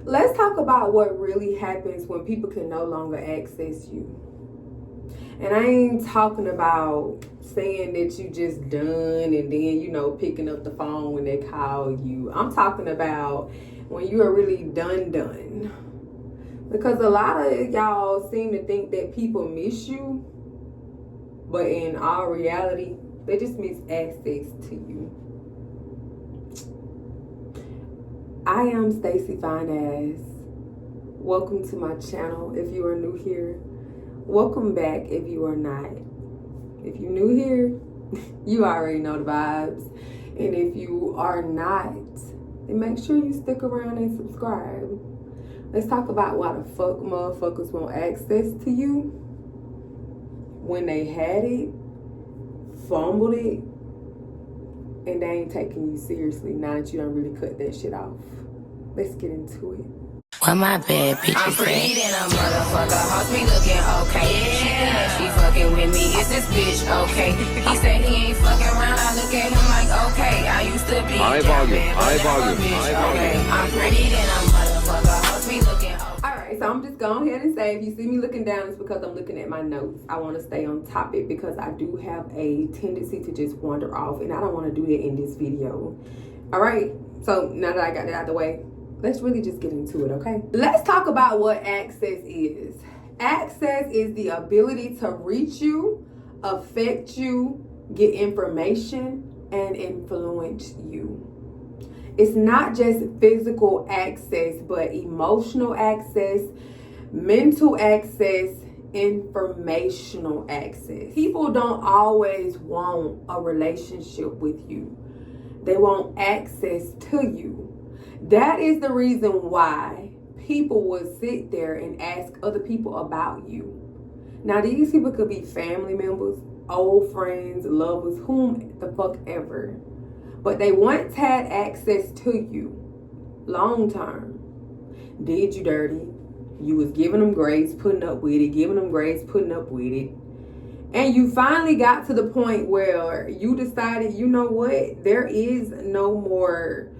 Let's talk about what really happens when people can no longer access you. And I ain't talking about saying that you just done and then, picking up the phone when they call you. I'm talking about when you are really done. Because a lot of y'all seem to think that people miss you, but in all reality, they just miss access to you. I am Stacey Fine Ass. Welcome to my channel if you are new here. Welcome back if you are not. If you're new here, you already know the vibes. And if you are not, then make sure you stick around and subscribe. Let's talk about why the fuck motherfuckers want access to you when they had it, fumbled it, and they ain't taking you seriously now that you don't really cut that shit off. Let's get into it. Why my bad bitch I'm pretty than a motherfucker, hoes be looking okay. She thinking she fucking with me, is this bitch okay? He said he ain't fucking around, I look at him like okay. I used to be I volume. okay. I'm pretty than a motherfucker, hoes be looking okay. Alright, so I'm just going ahead and say if you see me looking down, it's because I'm looking at my notes. I want to stay on topic because I do have a tendency to just wander off, and I don't want to do that in this video. Alright, so now that I got that out of the way, let's really just get into it, okay? Let's talk about what access is. Access is the ability to reach you, affect you, get information, and influence you. It's not just physical access, but emotional access, mental access, informational access. People don't always want a relationship with you. They want access to you. That is the reason why people would sit there and ask other people about you. Now, these people could be family members, old friends, lovers, whom the fuck ever. But they once had access to you long term. Did you dirty. You was giving them grace, putting up with it, giving them grace, putting up with it. And you finally got to the point where you decided, you know what? There is no more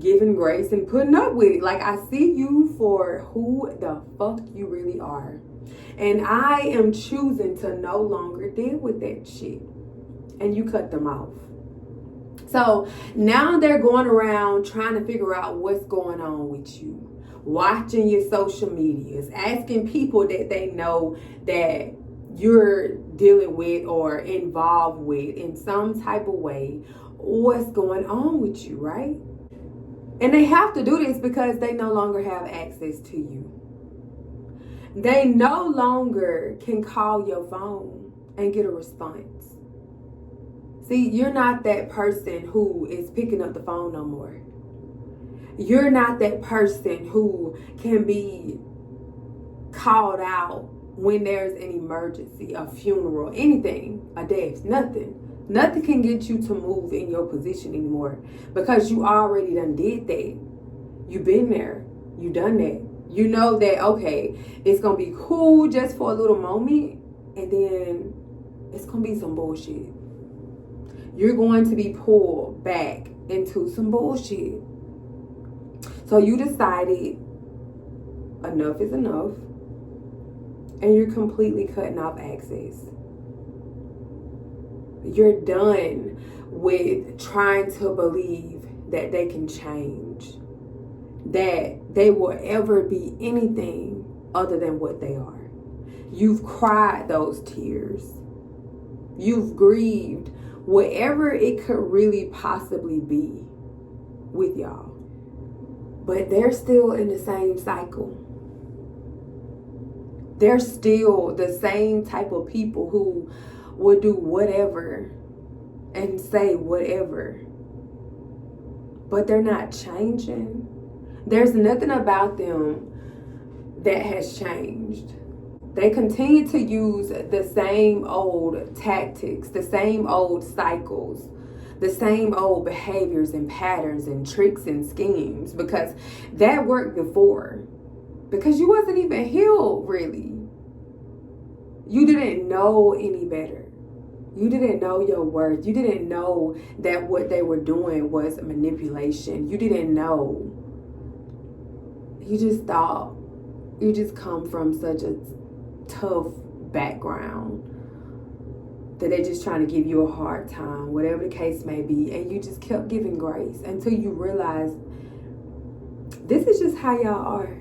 giving grace and putting up with it. Like, I see you for who the fuck you really are. And I am choosing to no longer deal with that shit. And you cut them off. So now they're going around trying to figure out what's going on with you. Watching your social medias. Asking people that they know that you're dealing with or involved with in some type of way. What's going on with you, right? And they have to do this because they no longer have access to you. They no longer can call your phone and get a response. See, you're not that person who is picking up the phone no more. You're not that person who can be called out when there's an emergency, a funeral, anything, a death, nothing. Nothing can get you to move in your position anymore because you already done did that. You've been there. You done that. You know that, okay, it's going to be cool just for a little moment and then it's going to be some bullshit. You're going to be pulled back into some bullshit. So you decided enough is enough and you're completely cutting off access. You're done with trying to believe that they can change, that they will ever be anything other than what they are. You've cried those tears. You've grieved whatever it could really possibly be with y'all. But they're still in the same cycle. They're still the same type of people who will do whatever and say whatever. But they're not changing. There's nothing about them that has changed. They continue to use the same old tactics, the same old cycles, the same old behaviors and patterns and tricks and schemes because that worked before. Because you wasn't even healed, really. You didn't know any better. You didn't know your worth. You didn't know that what they were doing was manipulation. You didn't know. you just thought you just come from such a tough background that they're just trying to give you a hard time, whatever the case may be, and you just kept giving grace until you realize this is just how y'all are.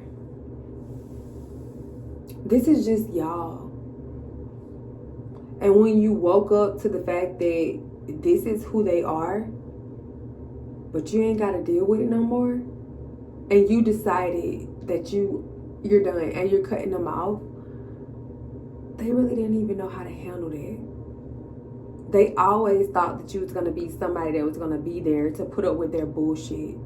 This is just y'all. And when you woke up to the fact that this is who they are, but you ain't got to deal with it no more, and you decided that you're done and you're cutting them off, they really didn't even know how to handle that. They always thought that you was going to be somebody that was going to be there to put up with their bullshit,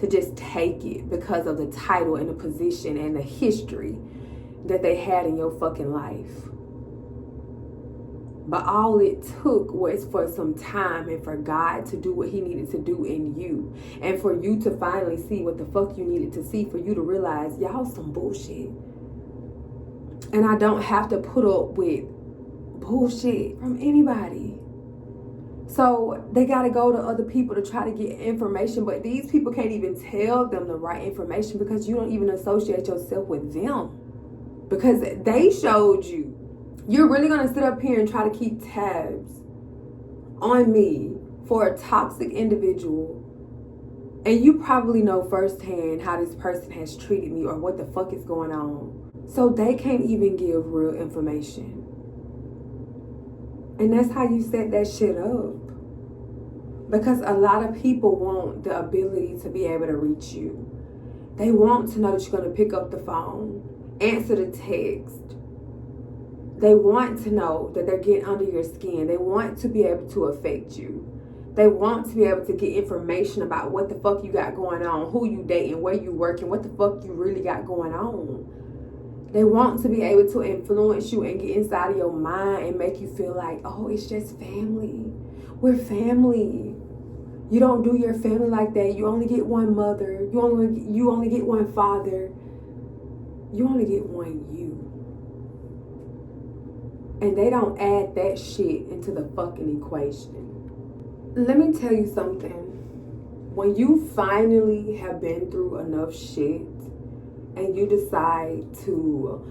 to just take it because of the title and the position and the history that they had in your fucking life. But all it took was for some time and for God to do what he needed to do in you. And for you to finally see what the fuck you needed to see, for you to realize y'all some bullshit. And I don't have to put up with bullshit from anybody. So they got to go to other people to try to get information. But these people can't even tell them the right information because you don't even associate yourself with them. Because they showed you. You're really going to sit up here and try to keep tabs on me for a toxic individual. And you probably know firsthand how this person has treated me or what the fuck is going on. So they can't even give real information. And that's how you set that shit up. Because a lot of people want the ability to be able to reach you. They want to know that you're going to pick up the phone, answer the text. They want to know that they're getting under your skin. They want to be able to affect you. They want to be able to get information about what the fuck you got going on, who you dating, where you working, what the fuck you really got going on. They want to be able to influence you and get inside of your mind and make you feel like, oh, it's just family. We're family. You don't do your family like that. You only get one mother. You only get one father. You only get one you. And they don't add that shit into the fucking equation. Let me tell you something. When you finally have been through enough shit and you decide to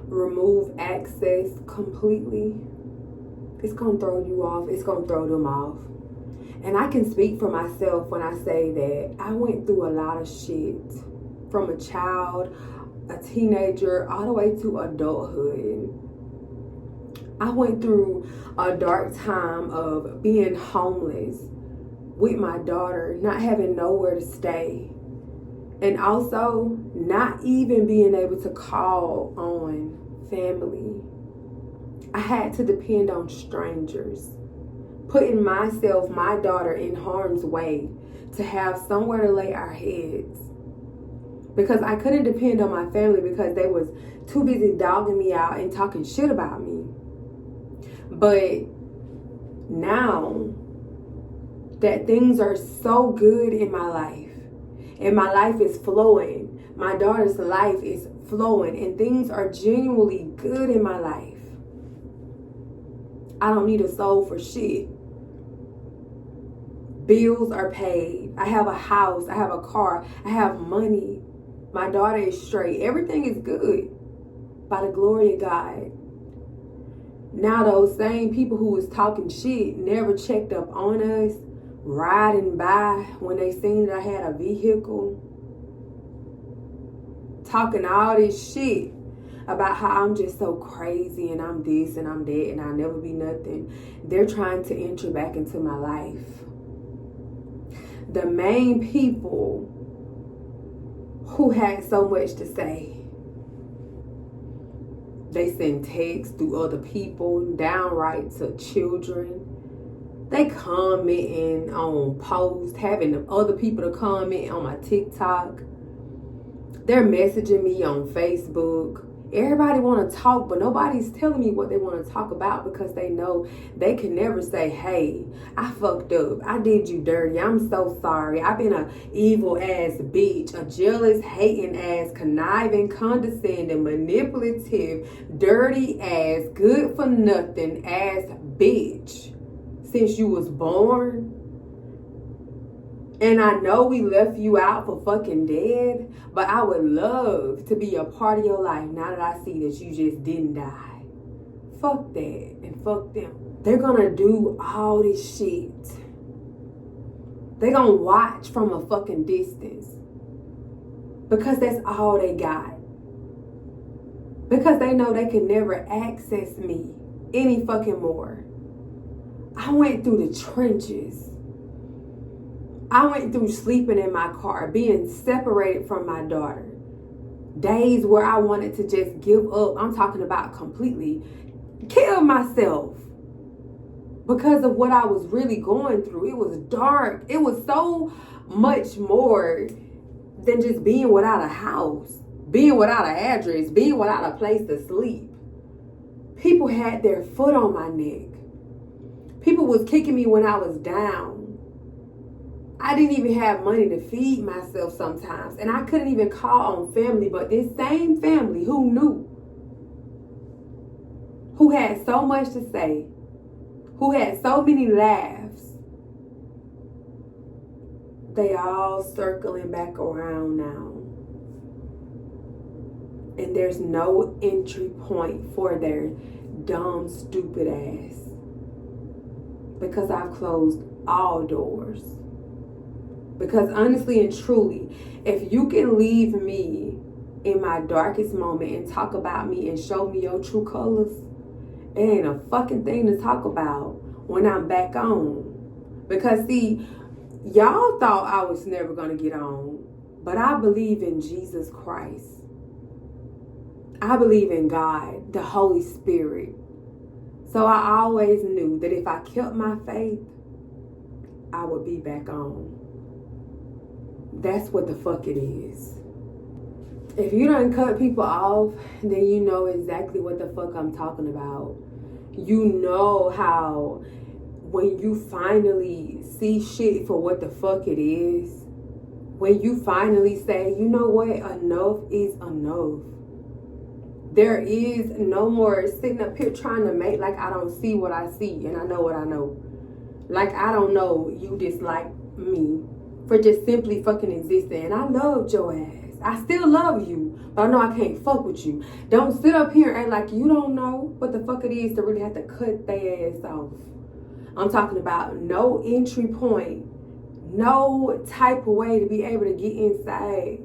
remove access completely, it's going to throw you off. It's going to throw them off. And I can speak for myself when I say that I went through a lot of shit from a child, a teenager, all the way to adulthood. I went through a dark time of being homeless with my daughter, not having nowhere to stay, and also not even being able to call on family. I had to depend on strangers, putting myself, my daughter, in harm's way to have somewhere to lay our heads. Because I couldn't depend on my family because they was too busy dogging me out and talking shit about me. But now that things are so good in my life, and my life is flowing, my daughter's life is flowing, and things are genuinely good in my life, I don't need a soul for shit. Bills are paid. I have a house. I have a car. I have money. My daughter is straight. Everything is good by the glory of God. Now those same people who was talking shit never checked up on us, riding by when they seen that I had a vehicle, talking all this shit about how I'm just so crazy and I'm this and I'm that and I'll never be nothing. They're trying to enter back into my life. The main people who had so much to say, they send texts through other people, downright to children. They commenting on posts, having other people to comment on my TikTok. They're messaging me on Facebook. Everybody want to talk, but nobody's telling me what they want to talk about because they know they can never say, hey, I fucked up. I did you dirty. I'm so sorry. I've been a evil ass bitch, a jealous, hating ass, conniving, condescending, manipulative, dirty ass, good for nothing ass bitch since you was born. And I know we left you out for fucking dead, but I would love to be a part of your life now that I see that you just didn't die. Fuck that and fuck them. They're gonna do all this shit. They're gonna watch from a fucking distance. Because that's all they got. Because they know they can never access me any fucking more. I went through the trenches. I went through sleeping in my car, being separated from my daughter. Days where I wanted to just give up. I'm talking about completely kill myself. Because of what I was really going through. It was dark. It was so much more than just being without a house, being without an address, being without a place to sleep. People had their foot on my neck. People was kicking me when I was down. I didn't even have money to feed myself sometimes. And I couldn't even call on family. But this same family who knew, who had so much to say, who had so many laughs, they all circling back around now. And there's no entry point for their dumb, stupid ass. Because I've closed all doors. Because honestly and truly, if you can leave me in my darkest moment and talk about me and show me your true colors, it ain't a fucking thing to talk about when I'm back on. Because see, y'all thought I was never going to get on. But I believe in Jesus Christ. I believe in God, the Holy Spirit. So I always knew that if I kept my faith, I would be back on. That's what the fuck it is. If you don't cut people off, then you know exactly what the fuck I'm talking about. You know how when you finally see shit for what the fuck it is, when you finally say, you know what, enough is enough. There is no more sitting up here trying to make like I don't see what I see and I know what I know. Like I don't know you dislike me for just simply fucking existing. And I loved your ass. I still love you, but I know I can't fuck with you. Don't sit up here and act like you don't know what the fuck it is to really have to cut their ass off. I'm talking about no entry point, no type of way to be able to get inside.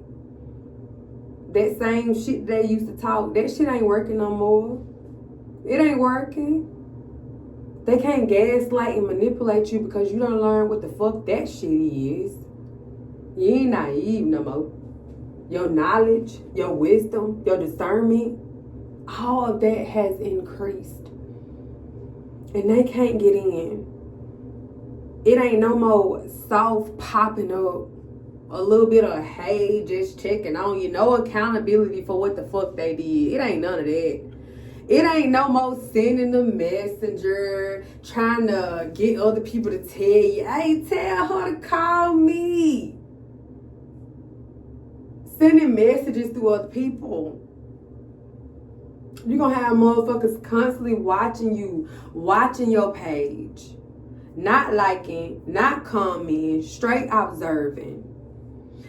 That same shit they used to talk, that shit ain't working no more. It ain't working. They can't gaslight and manipulate you because you don't learn what the fuck that shit is. You ain't naive no more. Your knowledge, your wisdom, your discernment, all of that has increased. And they can't get in. It ain't no more soft popping up. A little bit of, hey, just checking on you. No accountability for what the fuck they did. It ain't none of that. It ain't no more sending the messenger, trying to get other people to tell you, hey, tell her to call me. Sending messages through other people. You're going to have motherfuckers constantly watching you, watching your page. Not liking, not commenting, straight observing.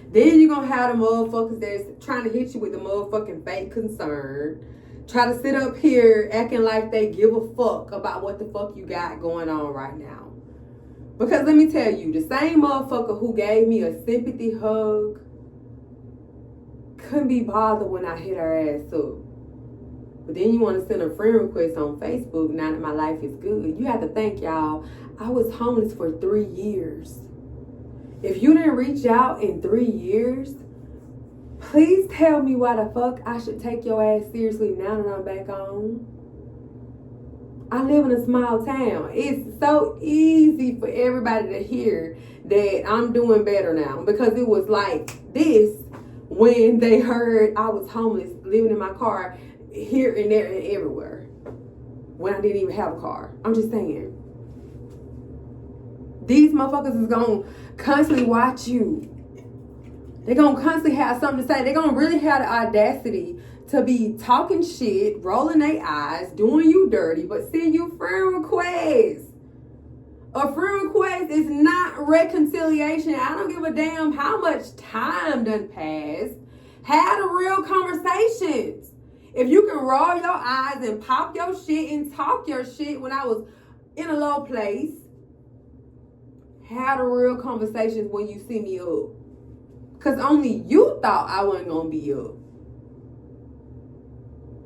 Then you're going to have the motherfuckers that's trying to hit you with the motherfucking fake concern. Try to sit up here acting like they give a fuck about what the fuck you got going on right now. Because let me tell you, the same motherfucker who gave me a sympathy hug couldn't be bothered when I hit her ass up. But then you want to send a friend request on Facebook now that my life is good. You have to think, y'all, I was homeless for 3 years. If you didn't reach out in 3 years, please tell me why the fuck I should take your ass seriously now that I'm back on. I live in a small town. It's so easy for everybody to hear that I'm doing better now because it was like this when they heard I was homeless, living in my car here and there and everywhere when I didn't even have a car. I'm just saying. These motherfuckers is gonna constantly watch you. They're gonna constantly have something to say. They're gonna really have the audacity to be talking shit, rolling their eyes, doing you dirty, but send you friend requests. A friend request is not reconciliation. I don't give a damn how much time done passed. Have the real conversations. If you can roll your eyes and pop your shit and talk your shit when I was in a low place, have the real conversations when you see me up. Because only you thought I wasn't going to be up.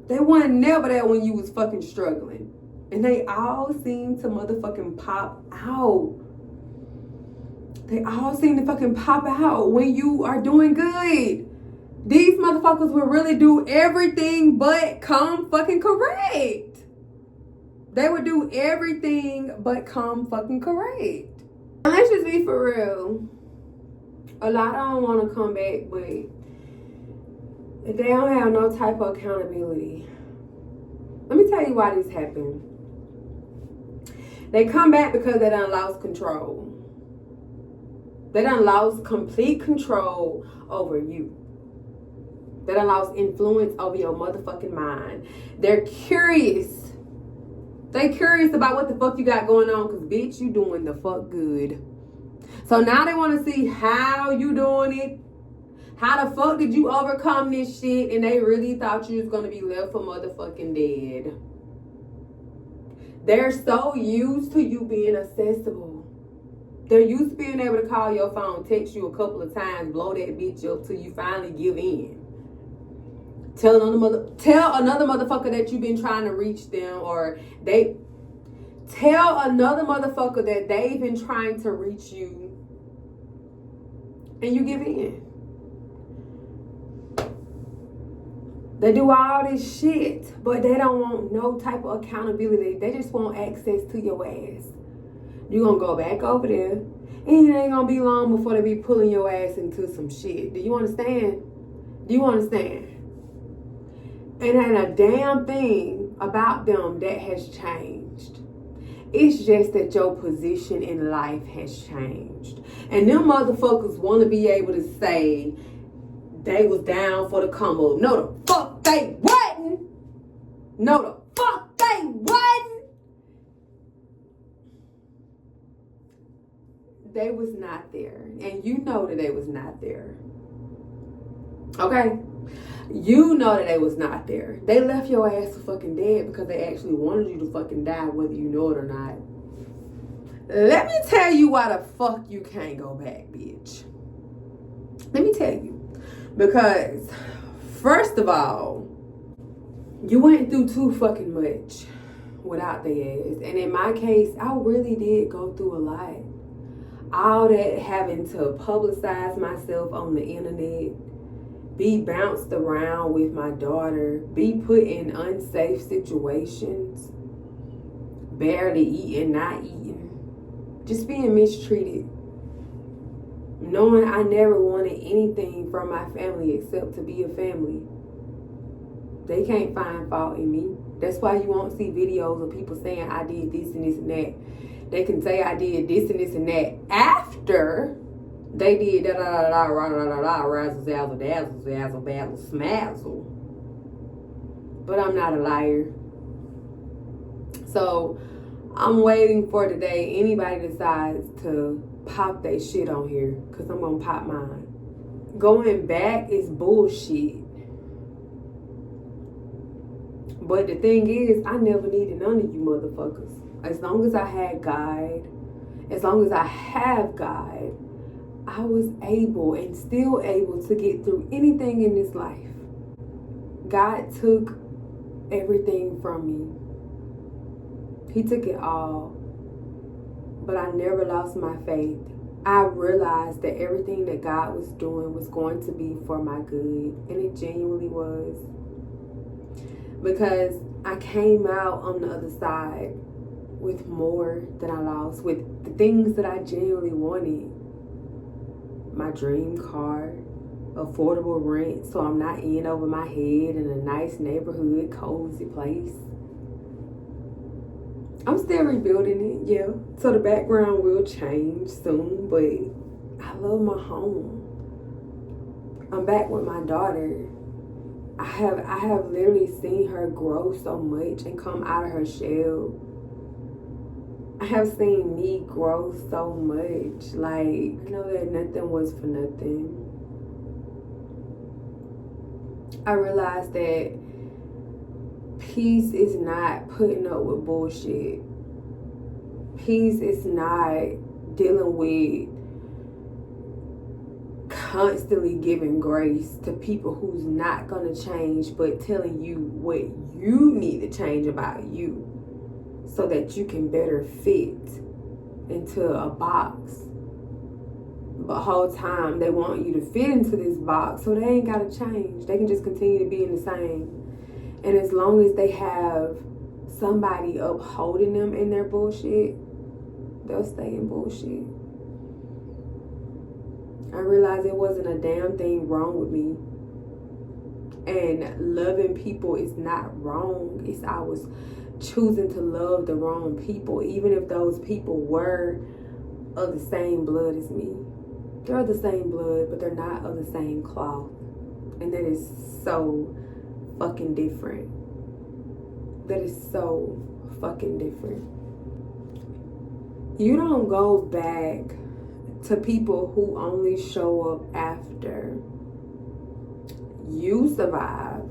They wasn't never there when you was fucking struggling. And they all seem to motherfucking pop out. They all seem to fucking pop out when you are doing good. These motherfuckers will really do everything but come fucking correct. They would do everything but come fucking correct. And let's just be for real. A lot don't want to come back, but they don't have no type of accountability. Let me tell you why this happened. They come back because they done lost control. They done lost complete control over you. They done lost influence over your motherfucking mind. They're curious. They curious about what the fuck you got going on, because bitch, you doing the fuck good. So now they want to see how you doing it. How the fuck did you overcome this shit? And they really thought you was going to be left for motherfucking dead. They're so used to you being accessible. They're used to being able to call your phone, text you a couple of times, blow that bitch up till you finally give in. Tell another motherfucker that you've been trying to reach them, or they tell another motherfucker that they've been trying to reach you, and you give in. They do all this shit, but they don't want no type of accountability. They just want access to your ass. You're going to go back over there, and it ain't going to be long before they be pulling your ass into some shit. Do you understand? Do you understand? And ain't a damn thing about them that has changed. It's just that your position in life has changed. And them motherfuckers want to be able to say they was down for the come up. No, the fuck they wasn't. No, the fuck they wasn't. They was not there. And you know that they was not there. Okay? You know that they was not there. They left your ass for fucking dead because they actually wanted you to fucking die, whether you know it or not. Let me tell you why the fuck you can't go back, bitch. Let me tell you. Because, first of all, you went through too fucking much without their ass. And in my case, I really did go through a lot. All that having to publicize myself on the internet, be bounced around with my daughter, be put in unsafe situations, barely eating, not eating, just being mistreated. Knowing I never wanted anything from my family except to be a family. They can't find fault in me. That's why you won't see videos of people saying I did this and this and that. They can say I did this and this and that after they did razzle dazzle dazzle dazzle dazzle smazzle. But I'm not a liar. So I'm waiting for the day anybody decides to pop that shit on here, because I'm gonna pop mine. Going back is bullshit. But the thing is, I never needed none of you motherfuckers. As long as I had God, as long as I have God, I was able and still able to get through anything in this life. God took everything from me. He took it all. But I never lost my faith. I realized that everything that God was doing was going to be for my good. And it genuinely was. Because I came out on the other side with more than I lost. With the things that I genuinely wanted. My dream car, affordable rent, so I'm not in over my head, in a nice neighborhood, cozy place. I'm still rebuilding it, yeah. So the background will change soon, but I love my home. I'm back with my daughter. I have literally seen her grow so much and come out of her shell. I have seen me grow so much. Like, I know that nothing was for nothing. I realized that peace is not putting up with bullshit. Peace is not dealing with constantly giving grace to people who's not gonna change, but telling you what you need to change about you so that you can better fit into a box. But whole time they want you to fit into this box, so they ain't gotta change. They can just continue to be in the same. And as long as they have somebody upholding them in their bullshit, they'll stay in bullshit. I realized there wasn't a damn thing wrong with me. And loving people is not wrong. It's I was choosing to love the wrong people, even if those people were of the same blood as me. They're of the same blood, but they're not of the same cloth. And that is so fucking different. That is so fucking different. You don't go back to people who only show up after you survive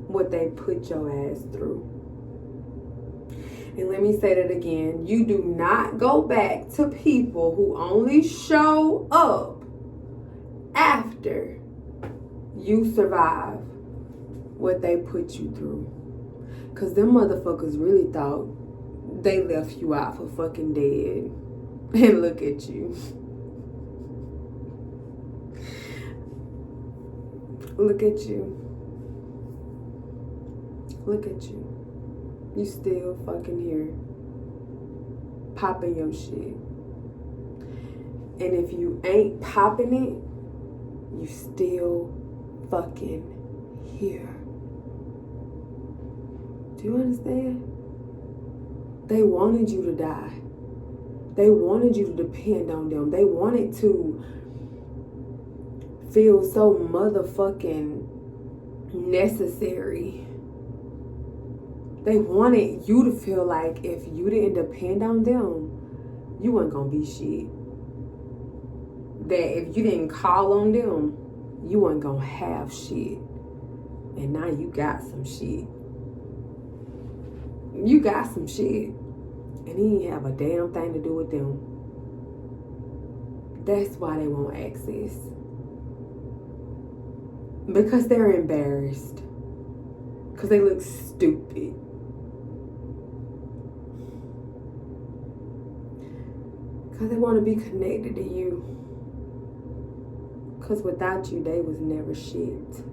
what they put your ass through. And let me say that again. You do not go back to people who only show up after you survive what they put you through. Because them motherfuckers really thought they left you out for fucking dead. And look at you. Look at you. Look at you. You still fucking here. Popping your shit. And if you ain't popping it, you still fucking here. Do you understand? They wanted you to die. They wanted you to depend on them. They wanted to feel so motherfucking necessary. They wanted you to feel like if you didn't depend on them, you weren't gonna be shit. That if you didn't call on them, you weren't gonna have shit. And now you got some shit. You got some shit. And he didn't have a damn thing to do with them. That's why they want access. Because they're embarrassed. Because they look stupid. Because they want to be connected to you. Because without you, they was never shit.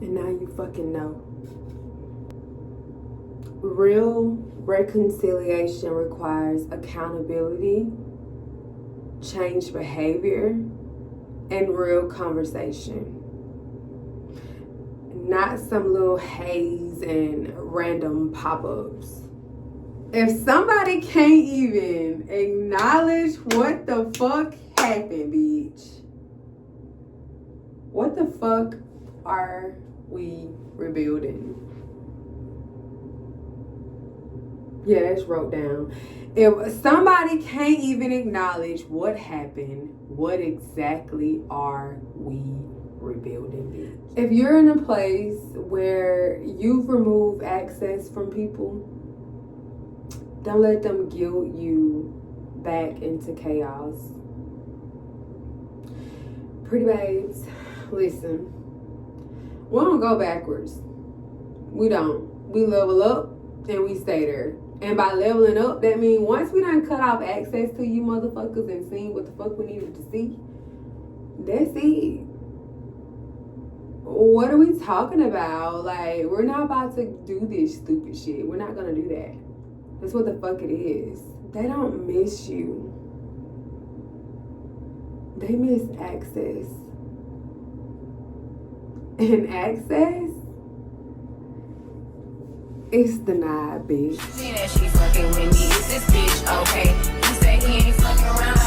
And now you fucking know. Real reconciliation requires accountability, change behavior, and real conversation. Not some little haze and random pop-ups. If somebody can't even acknowledge what the fuck happened, bitch, what the fuck are we rebuilding? Yeah, that's wrote down. If somebody can't even acknowledge what happened, what exactly are we rebuilding, bitch? If you're in a place where you've removed access from people, don't let them guilt you back into chaos. Pretty babes, listen. We don't go backwards. We don't. We level up and we stay there. And by leveling up, that means once we done cut off access to you motherfuckers and seen what the fuck we needed to see, that's it. What are we talking about? Like, we're not about to do this stupid shit. We're not gonna do that. That's what the fuck it is. They don't miss you. They miss access. And access is denied, bitch. See that she fucking with me, is this bitch okay? He say he ain't fucking around.